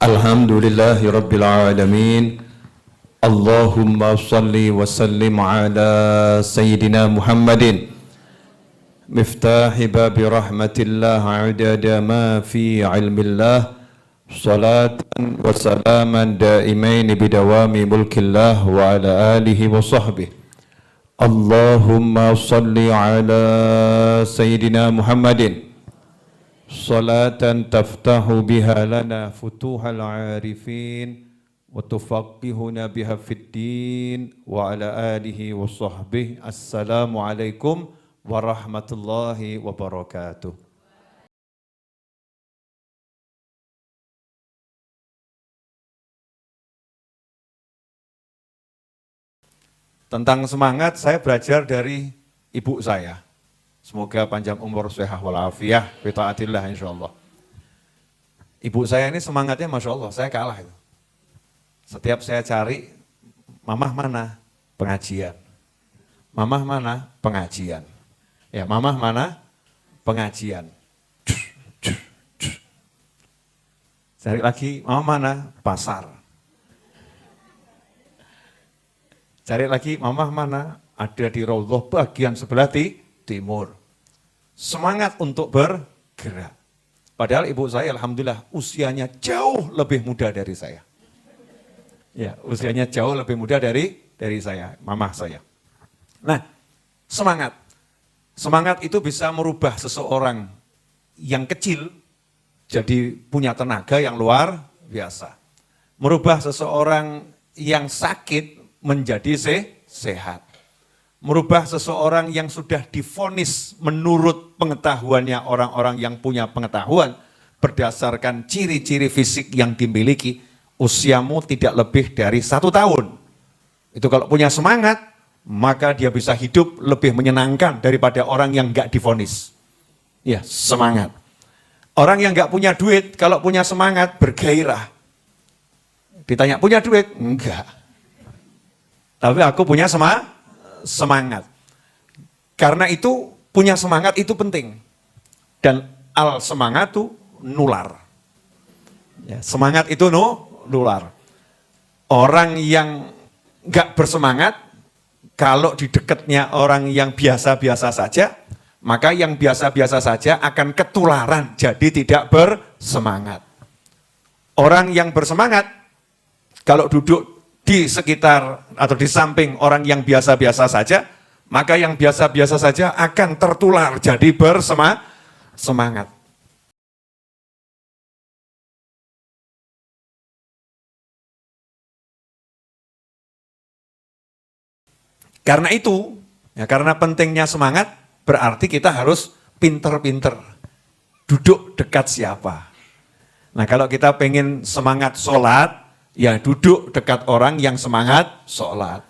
Alhamdulillahi Rabbil Alamin. Allahumma salli wa sallim ala Sayyidina Muhammadin miftahi babi rahmatillah adada ma fi ilmillah salatan wa salaman daimain bidawami mulkillah wa ala alihi wa sahbihi. Allahumma salli ala Sayyidina Muhammadin salatan taftahu biha lana futuhal arifin wa tufaqqihuna biha fid din wa ala alihi wa sahbihi. Assalamu alaikum warahmatullahi wabarakatuh. Tentang semangat saya belajar dari ibu saya. Semoga panjang umur, sehat walafiat, fi taatillah insyaallah. Ibu saya ini semangatnya Masya Allah, saya kalah itu. Setiap saya cari, mamah mana? Pengajian. Mamah mana? Pengajian. Ya, mamah mana? Pengajian. Cari lagi, mamah mana? Pasar. Cari lagi, mamah mana? Ada di Raudhah bagian sebelah timur. Semangat untuk bergerak. Padahal ibu saya alhamdulillah usianya jauh lebih muda dari saya. Ya, usianya jauh lebih muda dari saya, mamah saya. Nah, semangat. Semangat itu bisa merubah seseorang yang kecil jadi punya tenaga yang luar biasa. Merubah seseorang yang sakit menjadi sehat. Merubah seseorang yang sudah divonis menurut pengetahuannya orang-orang yang punya pengetahuan berdasarkan ciri-ciri fisik yang dimiliki, usiamu tidak lebih dari 1 tahun. Itu kalau punya semangat, maka dia bisa hidup lebih menyenangkan daripada orang yang enggak divonis. Ya, semangat. Orang yang enggak punya duit, kalau punya semangat, bergairah. Ditanya, punya duit? Enggak. Tapi aku punya semangat. Karena itu punya semangat itu penting. Dan al semangat itu nular. Ya, semangat itu nular. Orang yang enggak bersemangat, kalau di dekatnya orang yang biasa-biasa saja, maka yang biasa-biasa saja akan ketularan, jadi tidak bersemangat. Orang yang bersemangat, kalau duduk di sekitar atau di samping orang yang biasa-biasa saja, maka yang biasa-biasa saja akan tertular jadi bersemangat. Karena itu, ya karena pentingnya semangat, berarti kita harus pinter-pinter. Duduk dekat siapa? Nah kalau kita pengen semangat sholat, ya duduk dekat orang yang semangat sholat.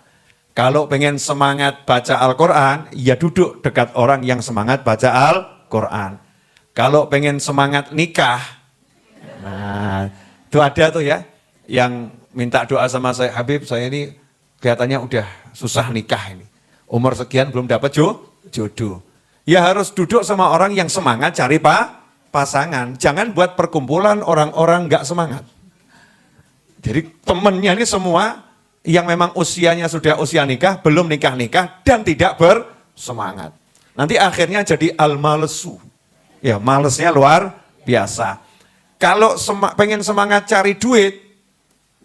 Kalau pengen semangat baca Al-Quran, ya duduk dekat orang yang semangat baca Al-Quran. Kalau pengen semangat nikah, nah itu ada tuh ya, yang minta doa sama saya, Habib saya ini kelihatannya udah susah nikah ini. Umur sekian belum dapat jodoh. Ya harus duduk sama orang yang semangat cari pasangan. Jangan buat perkumpulan orang-orang nggak semangat. Jadi temennya ini semua yang memang usianya sudah usia nikah, belum nikah-nikah, dan tidak bersemangat. Nanti akhirnya jadi al-malesu. Ya malesnya luar biasa. Kalau pengen semangat cari duit,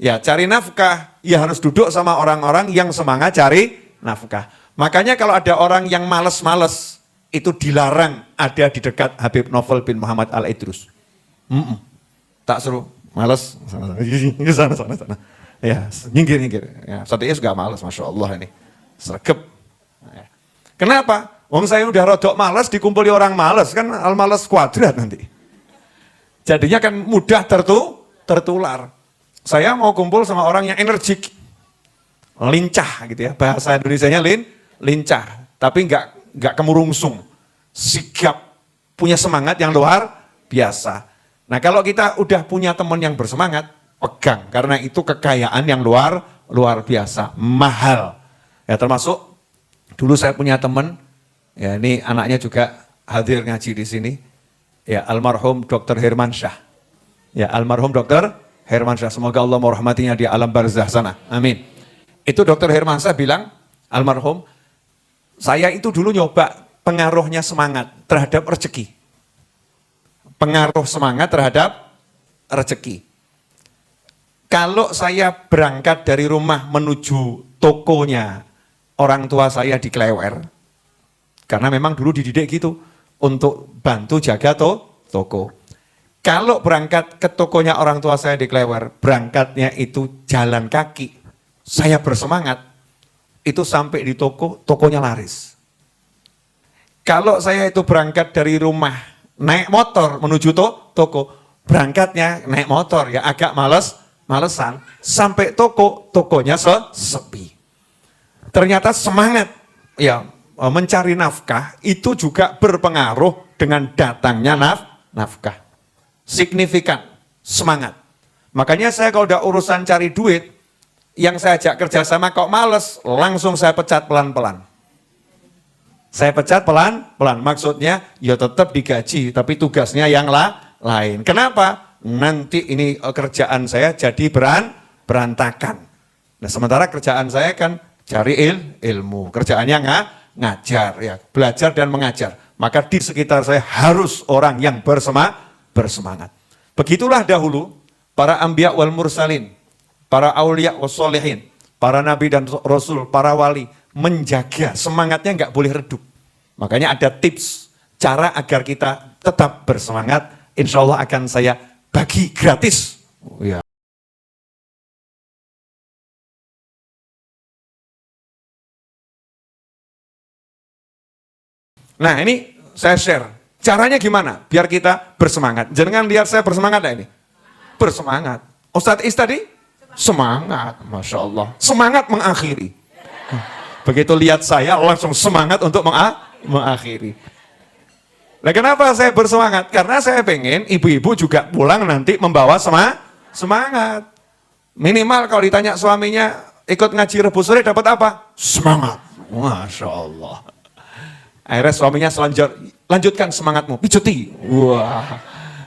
ya cari nafkah, ya harus duduk sama orang-orang yang semangat cari nafkah. Makanya kalau ada orang yang males-males, itu dilarang ada di dekat Habib Novel bin Muhammad Al-Idrus. Tak suruh. Malas, sana. Ya, nyinggir. Ya, Satya juga malas, Masya Allah ini. Sergep. Ya. Kenapa? Wong saya udah rodok malas, dikumpuli orang malas, kan al-malas kuadrat nanti. Jadinya kan mudah tertular. Saya mau kumpul sama orang yang energik, lincah gitu ya. Bahasa Indonesianya lincah, tapi enggak kemurungsung. Sigap, punya semangat yang luar biasa. Nah kalau kita udah punya teman yang bersemangat, pegang. Karena itu kekayaan yang luar biasa, mahal. Ya termasuk, dulu saya punya teman, ya ini anaknya juga hadir ngaji di sini. Ya almarhum Dr. Hermansyah. Ya almarhum Dr. Hermansyah. Semoga Allah merahmatinya di alam barzah sana. Amin. Itu Dr. Hermansyah bilang, almarhum, saya itu dulu nyoba pengaruhnya semangat terhadap rezeki. Pengaruh semangat terhadap rezeki. Kalau saya berangkat dari rumah menuju tokonya orang tua saya di Klewer, karena memang dulu dididik gitu, untuk bantu jaga toko. Kalau berangkat ke tokonya orang tua saya di Klewer, berangkatnya itu jalan kaki, saya bersemangat, itu sampai di toko, tokonya laris. Kalau saya itu berangkat dari rumah, naik motor menuju toko, berangkatnya naik motor, ya agak malesan, sampai tokonya sepi. Ternyata semangat ya mencari nafkah itu juga berpengaruh dengan datangnya nafkah. Signifikan, semangat. Makanya saya kalau udah urusan cari duit, yang saya ajak kerjasama kok males, langsung saya pecat pelan-pelan. Saya pecat pelan-pelan, maksudnya ya tetap digaji, tapi tugasnya yang lain. Kenapa? Nanti ini kerjaan saya jadi berantakan. Nah sementara kerjaan saya kan cari ilmu, kerjaannya ngajar, ya belajar dan mengajar. Maka di sekitar saya harus orang yang bersemangat. Begitulah dahulu para anbiya wal mursalin, para aulia wassolihin, para nabi dan rasul, para wali, menjaga semangatnya nggak boleh redup. Makanya ada tips, cara agar kita tetap bersemangat, insya Allah akan saya bagi gratis. Ya. Nah ini saya share, caranya gimana biar kita bersemangat. Jangan lihat saya bersemangat lah ini. Bersemangat. Ustadz Is tadi? Semangat, Masya Allah. Semangat mengakhiri. Begitu lihat saya langsung semangat untuk mengakhiri. Nah kenapa saya bersemangat? Karena saya pengen ibu-ibu juga pulang nanti membawa semangat. Minimal kalau ditanya suaminya ikut ngaji rebus sore dapat apa? Semangat. Masya Allah. Akhirnya suaminya lanjutkan semangatmu, pijuti. Wah,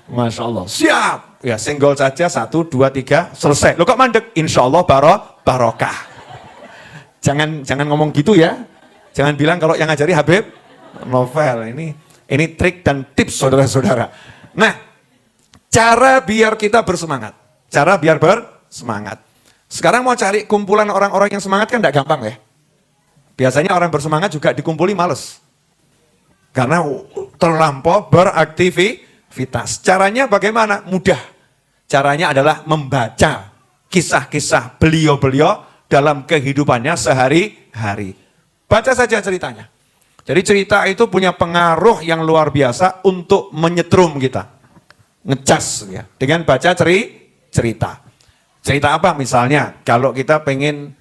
Masya Allah. Siap. Ya senggol saja 1, 2, 3 selesai. Lo kok mandek? Insya Allah barokah. Jangan ngomong gitu ya. Jangan bilang kalau yang ngajari Habib Novel. Ini trik dan tips saudara-saudara. Nah, cara biar kita bersemangat. Cara biar bersemangat. Sekarang mau cari kumpulan orang-orang yang semangat kan tidak gampang ya. Biasanya orang bersemangat juga dikumpuli males. Karena terlampau beraktivitas. Caranya bagaimana? Mudah. Caranya adalah membaca kisah-kisah beliau-beliau dalam kehidupannya sehari-hari. Baca saja ceritanya. Jadi cerita itu punya pengaruh yang luar biasa untuk menyetrum kita. Ngecas ya, dengan baca cerita. Cerita apa misalnya? Kalau kita pengen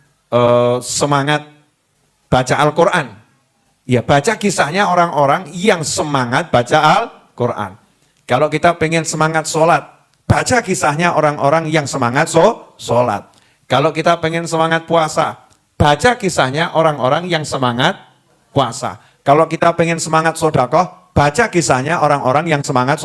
semangat baca Al-Quran. Ya baca kisahnya orang-orang yang semangat baca Al-Quran. Kalau kita pengen semangat sholat, baca kisahnya orang-orang yang semangat sholat. Kalau kita pengen semangat puasa, baca kisahnya orang-orang yang semangat puasa. Kalau kita pengen semangat sodakoh, baca kisahnya orang-orang yang semangat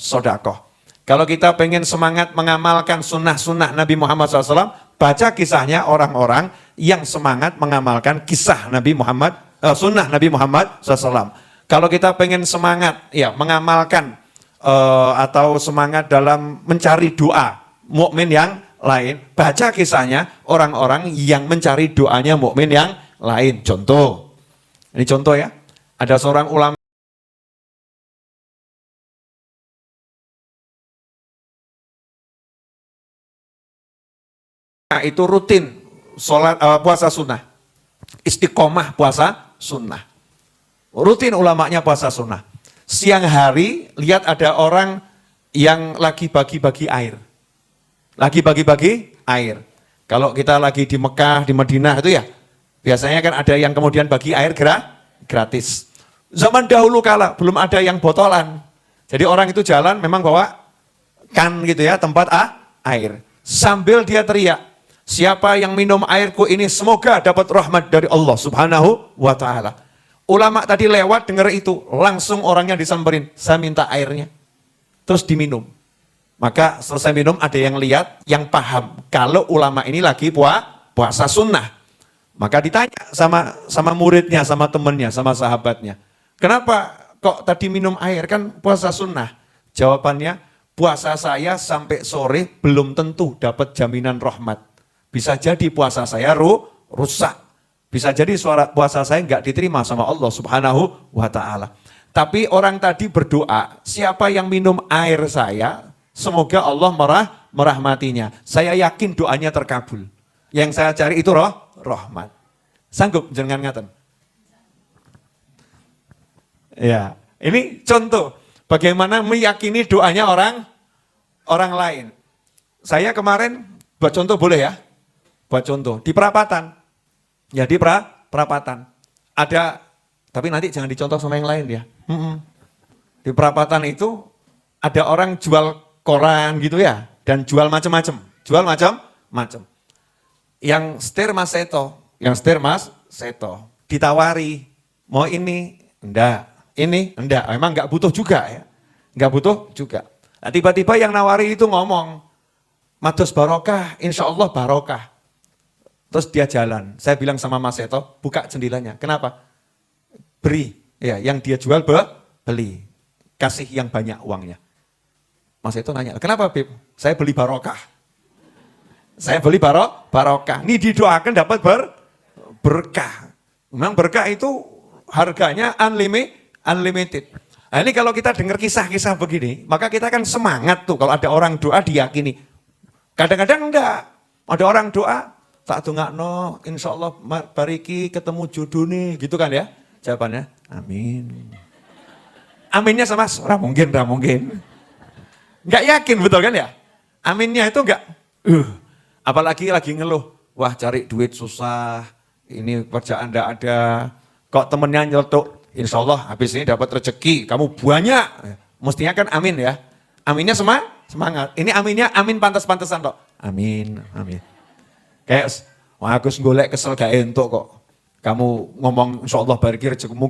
sodakoh. Kalau kita pengen semangat mengamalkan sunnah-sunnah Nabi Muhammad SAW, baca kisahnya orang-orang yang semangat mengamalkan kisah Nabi Muhammad, sunnah Nabi Muhammad SAW. Kalau kita pengen semangat ya mengamalkan atau semangat dalam mencari doa mukmin yang lain, baca kisahnya orang-orang yang mencari doanya mukmin yang lain. Contoh, ini contoh ya, ada seorang ulama itu rutin sholat puasa sunnah, istiqomah puasa sunnah, rutin ulamanya puasa sunnah. Siang hari lihat ada orang yang lagi bagi-bagi air. Lagi bagi-bagi air. Kalau kita lagi di Mekah, di Madinah itu ya, biasanya kan ada yang kemudian bagi air gratis. Zaman dahulu kala belum ada yang botolan. Jadi orang itu jalan memang bawa kan gitu ya, tempat air. Sambil dia teriak, siapa yang minum airku ini semoga dapat rahmat dari Allah Subhanahu wa ta'ala. Ulama tadi lewat dengar itu, langsung orangnya disamperin, saya minta airnya. Terus diminum. Maka selesai minum ada yang lihat, yang paham kalau ulama ini lagi puasa sunnah. Maka ditanya sama muridnya, sama temennya, sama sahabatnya. Kenapa kok tadi minum air, kan puasa sunnah? Jawabannya, puasa saya sampai sore belum tentu dapat jaminan rahmat. Bisa jadi puasa saya rusak. Bisa jadi puasa saya nggak diterima sama Allah Subhanahu wa Ta'ala. Tapi orang tadi berdoa, siapa yang minum air saya, semoga Allah merahmatinya. Saya yakin doanya terkabul. Yang saya cari itu rahmat. Sanggup jangan ngaten. Ya, ini contoh bagaimana meyakini doanya orang lain. Saya kemarin buat contoh boleh ya? Buat contoh di perapatan. Ya di perapatan. Ada, tapi nanti jangan dicontoh sama yang lain ya. Di perapatan itu ada orang jual koran gitu ya, dan jual macam-macam. Jual macam-macam. Yang setir Mas Seto, ditawari, mau ini, enggak, ini, enggak, memang enggak butuh juga ya. Enggak butuh juga. Nah, tiba-tiba yang nawari itu ngomong, mados barokah, insya Allah barokah. Terus dia jalan, saya bilang sama Mas Seto, buka jendelanya, kenapa? Beri. Ya, yang dia jual beli, kasih yang banyak uangnya. Mas itu nanya, kenapa Beb? Saya beli barokah. Saya beli barokah. Ini didoakan dapat berkah. Memang berkah itu harganya unlimited. Nah, ini kalau kita dengar kisah-kisah begini, maka kita kan semangat tuh kalau ada orang doa diyakini. Kadang-kadang enggak. Ada orang doa, tak dongakno, insya Allah bariki ketemu jodoh nih, gitu kan ya. Jawabannya, amin. Aminnya sama, mungkin. Enggak yakin, betul kan ya? Aminnya itu enggak, apalagi lagi ngeluh, wah cari duit susah, ini kerjaan enggak ada, kok temennya nyeletuk, insya Allah habis ini dapat rezeki, kamu banyak. Mestinya kan amin ya. Aminnya semangat. Ini aminnya amin pantas-pantasan kok. Amin. Kayak, wah Agus golek kesel gak entuk kok. Kamu ngomong insya Allah bariki rezekimu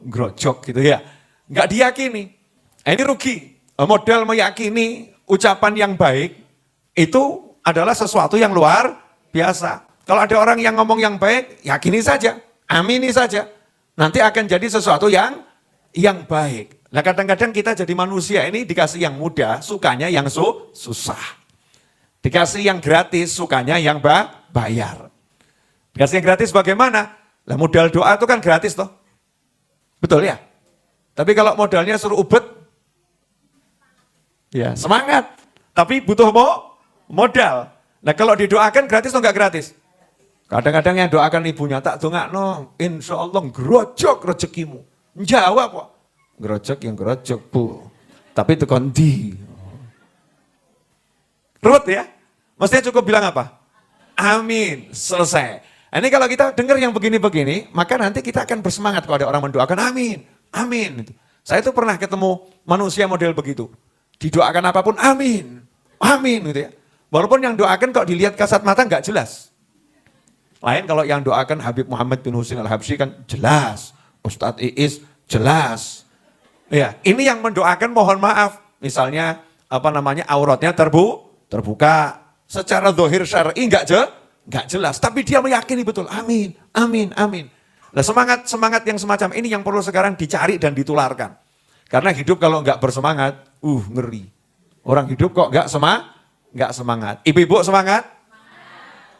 grojok gitu ya. Enggak diyakini. Ini rugi. Modal meyakini ucapan yang baik itu adalah sesuatu yang luar biasa. Kalau ada orang yang ngomong yang baik, yakini saja, amini saja. Nanti akan jadi sesuatu yang baik. Nah kadang-kadang kita jadi manusia ini dikasih yang mudah, sukanya yang susah. Dikasih yang gratis, sukanya yang bayar. Dikasih yang gratis bagaimana? Lah modal doa itu kan gratis toh. Betul ya? Tapi kalau modalnya suruh ubet, ya semangat. Tapi butuh modal. Nah kalau didoakan gratis atau enggak gratis? Kadang-kadang yang doakan ibunya, tak dongakno, insya Allah grojok rezekimu. Jawab kok, grojok bu. Tapi itu kondi. Ruwet ya? Maksudnya cukup bilang apa? Amin, selesai. Ini kalau kita dengar yang begini-begini, maka nanti kita akan bersemangat kalau ada orang mendoakan amin. Saya itu pernah ketemu manusia model begitu. Didoakan apapun amin gitu ya. Walaupun yang doakan kok dilihat kasat mata nggak jelas. Lain kalau yang doakan Habib Muhammad bin Husin Al-Habsyi kan jelas. Ustadz Iis jelas. Ya, ini yang mendoakan mohon maaf. Misalnya auratnya terbuka. Secara zahir syar'i nggak jelas, tapi dia meyakini betul, amin. Nah semangat yang semacam ini yang perlu sekarang dicari dan ditularkan. Karena hidup kalau nggak bersemangat, ngeri. Orang hidup kok nggak semangat. Ibu-ibu semangat?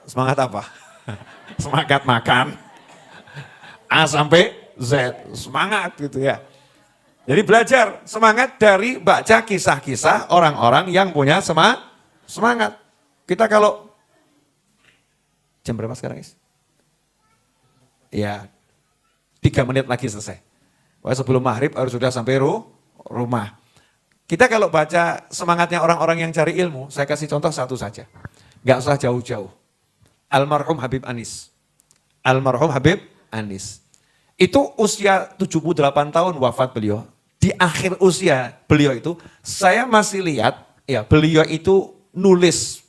Semangat apa? Semangat makan. A sampai Z, semangat gitu ya. Jadi belajar semangat dari baca kisah-kisah orang-orang yang punya semangat. Kita kalau jam berapa sekarang, Is? Ya, 3 menit lagi selesai. Wah, sebelum maghrib harus sudah sampai rumah. Kita kalau baca semangatnya orang-orang yang cari ilmu, saya kasih contoh satu saja. Gak usah jauh-jauh. Almarhum Habib Anis. Itu usia 78 tahun wafat beliau. Di akhir usia beliau itu, saya masih lihat, ya beliau itu nulis,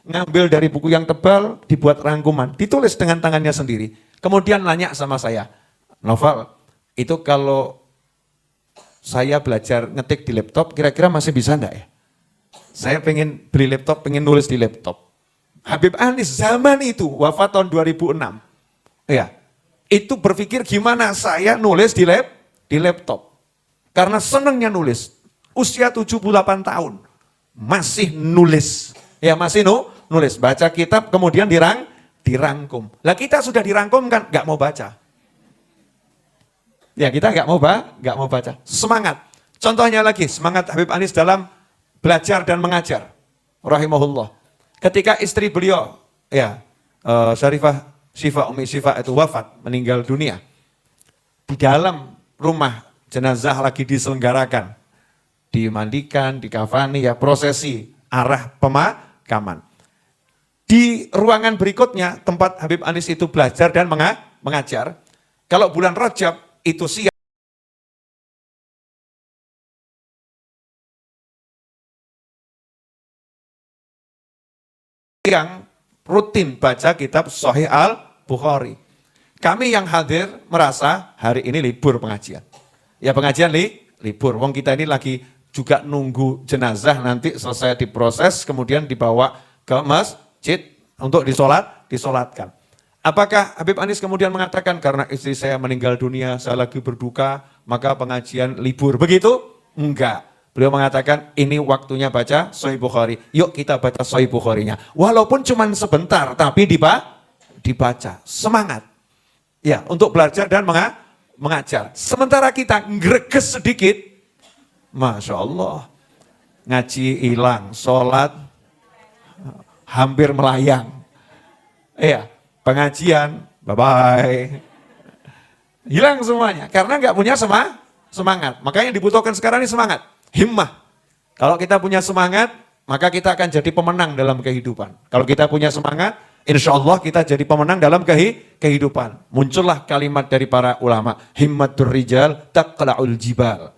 ngambil dari buku yang tebal, dibuat rangkuman, ditulis dengan tangannya sendiri. Kemudian nanya sama saya, Noval, itu kalau saya belajar ngetik di laptop, kira-kira masih bisa enggak ya? Saya pengen beli laptop, pengen nulis di laptop. Habib Anis zaman itu, wafat tahun 2006. Ya, itu berpikir gimana saya nulis di laptop. Karena senangnya nulis. Usia 78 tahun, masih nulis. Ya masih nulis, baca kitab kemudian dirangkum. Lah kita sudah dirangkum kan, nggak mau baca. Ya kita nggak mau baca. Semangat. Contohnya lagi semangat Habib Anis dalam belajar dan mengajar. Rahimahullah. Ketika istri beliau, ya Syarifah Syifa, Umi Syifa itu wafat, meninggal dunia. Di dalam rumah jenazah lagi diselenggarakan. Dimandikan, dikafani, ya prosesi arah pemakaman. Di ruangan berikutnya tempat Habib Anis itu belajar dan mengajar. Kalau bulan Rajab itu siang rutin baca kitab Sahih Al-Bukhari. Kami yang hadir merasa hari ini libur pengajian. Ya pengajian libur. Wong kita ini lagi juga nunggu jenazah nanti selesai diproses kemudian dibawa ke masjid untuk disolatkan. Apakah Habib Anis kemudian mengatakan karena istri saya meninggal dunia, saya lagi berduka, maka pengajian libur? Begitu? Enggak. Beliau mengatakan ini waktunya baca Sahih Bukhari. Yuk kita baca Sahih Bukharinya. Walaupun cuma sebentar, tapi dibaca. Semangat. Ya, untuk belajar dan mengajar. Sementara kita ngreges sedikit, Masya Allah. Ngaji hilang, sholat hampir melayang. Iya. Pengajian, bye-bye. Hilang semuanya, karena nggak punya semangat. Makanya yang dibutuhkan sekarang ini semangat, himmah. Kalau kita punya semangat, maka kita akan jadi pemenang dalam kehidupan. Kalau kita punya semangat, insya Allah kita jadi pemenang dalam kehidupan. Muncullah kalimat dari para ulama, himmatur rijal taqla'ul jibal.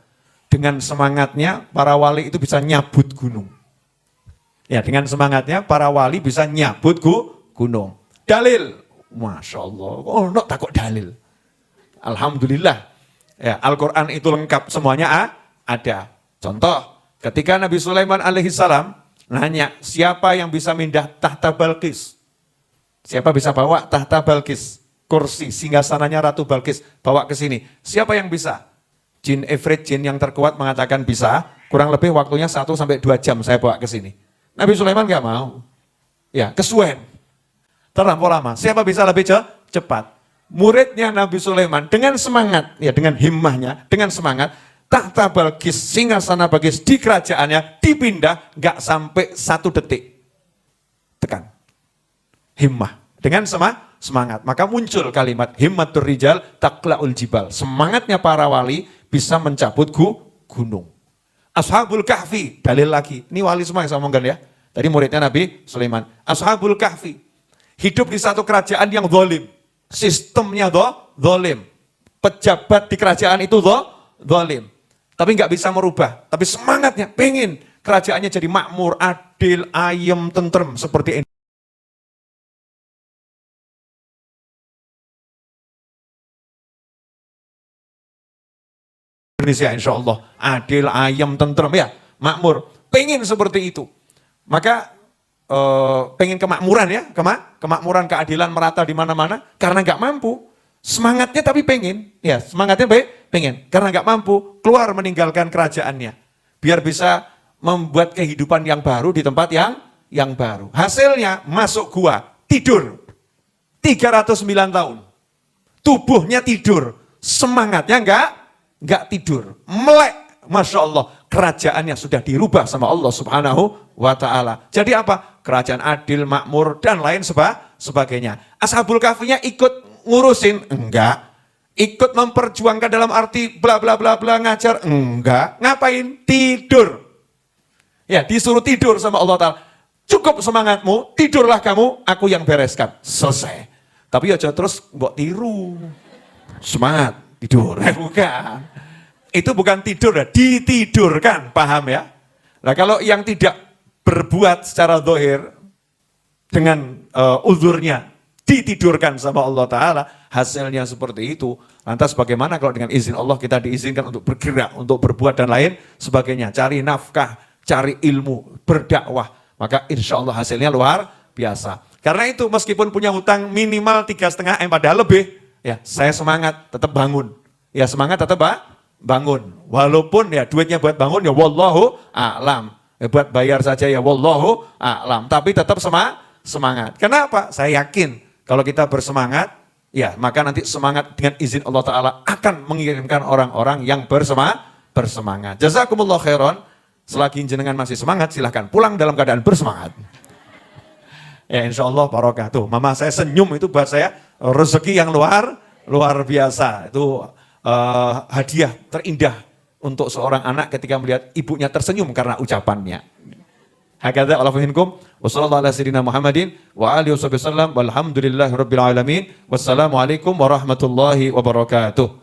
Dengan semangatnya, para wali itu bisa nyabut gunung. Ya, dengan semangatnya, para wali bisa nyabut gunung. Dalil, Masya Allah, oh no takut dalil. Alhamdulillah, ya, Al-Quran itu lengkap, semuanya ada. Contoh, ketika Nabi Sulaiman alaihissalam nanya, siapa yang bisa mindah tahta Balqis? Siapa bisa bawa tahta Balqis? Kursi, singgasananya Ratu Balqis, bawa ke sini. Siapa yang bisa? Jin Ifrit, jin yang terkuat mengatakan bisa, kurang lebih waktunya 1-2 jam saya bawa ke sini. Nabi Sulaiman gak mau. Ya, kesuwen. Terlampau lama. Siapa bisa lebih cepat? Muridnya Nabi Sulaiman dengan semangat, ya dengan himmahnya, dengan semangat, tahta Balqis, singgasana Balqis di kerajaannya dipindah, nggak sampai 1 detik. Tekan. Himmah. Dengan semangat. Maka muncul kalimat himmatur rijal taqla'ul jibal. Semangatnya para wali bisa mencabut gunung. Ashabul Kahfi, dalil lagi. Ini wali semua yang saya omongkan ya. Tadi muridnya Nabi Sulaiman. Ashabul Kahfi. Hidup di satu kerajaan yang zalim. Sistemnya zalim. Pejabat di kerajaan itu zalim. Tapi nggak bisa merubah. Tapi semangatnya pengen kerajaannya jadi makmur, adil, ayem, tentrem seperti Indonesia, insya Allah adil, ayem, tentrem, ya makmur. Pengen seperti itu. Maka pengen kemakmuran ya, kemakmuran, keadilan merata di mana-mana, karena nggak mampu, semangatnya tapi pengen, ya semangatnya pengen, karena nggak mampu, keluar meninggalkan kerajaannya, biar bisa membuat kehidupan yang baru di tempat yang baru. Hasilnya masuk gua, tidur, 309 tahun, tubuhnya tidur, semangatnya nggak tidur, melek. Masya Allah, kerajaannya sudah dirubah sama Allah Subhanahu wa Ta'ala. Jadi apa? Kerajaan adil, makmur, dan lain sebagainya. Ashabul Kahfinya ikut ngurusin? Enggak. Ikut memperjuangkan dalam arti bla bla bla bla ngajar? Enggak. Ngapain? Tidur. Ya, disuruh tidur sama Allah Ta'ala. Cukup semangatmu, tidurlah kamu, aku yang bereskan. Selesai. Tapi aja terus mbok tiru. Semangat, tidur. Bukan. Itu bukan tidur, ditidurkan, paham ya? Nah kalau yang tidak berbuat secara zahir dengan uzurnya, ditidurkan sama Allah Ta'ala, hasilnya seperti itu, Lantas bagaimana kalau dengan izin Allah kita diizinkan untuk bergerak, untuk berbuat dan lain sebagainya. Cari nafkah, cari ilmu, berdakwah. Maka insya Allah hasilnya luar biasa. Karena itu meskipun punya hutang minimal 3,5 M padahal lebih, ya saya semangat tetap bangun. Ya semangat tetap bangun. Walaupun ya duitnya buat bangun ya wallahu a'lam. Buat bayar saja ya wallahu a'lam. Tapi tetap semangat. Kenapa? Saya yakin kalau kita bersemangat, ya maka nanti semangat dengan izin Allah Ta'ala akan mengirimkan orang-orang yang bersemangat. Jazakumullah khairan. Selagi jenengan masih semangat, silahkan pulang dalam keadaan bersemangat. Ya insya Allah barokah. Tuh, mama saya senyum itu buat saya rezeki yang luar biasa. Itu hadiah terindah untuk seorang anak ketika melihat ibunya tersenyum karena ucapannya. Hakadha Allah minkum. Wassallallahu ala sayyidina Muhammadin wa alihi wasallam walhamdulillahirabbil alamin. Wassalamualaikum warahmatullahi wabarakatuh.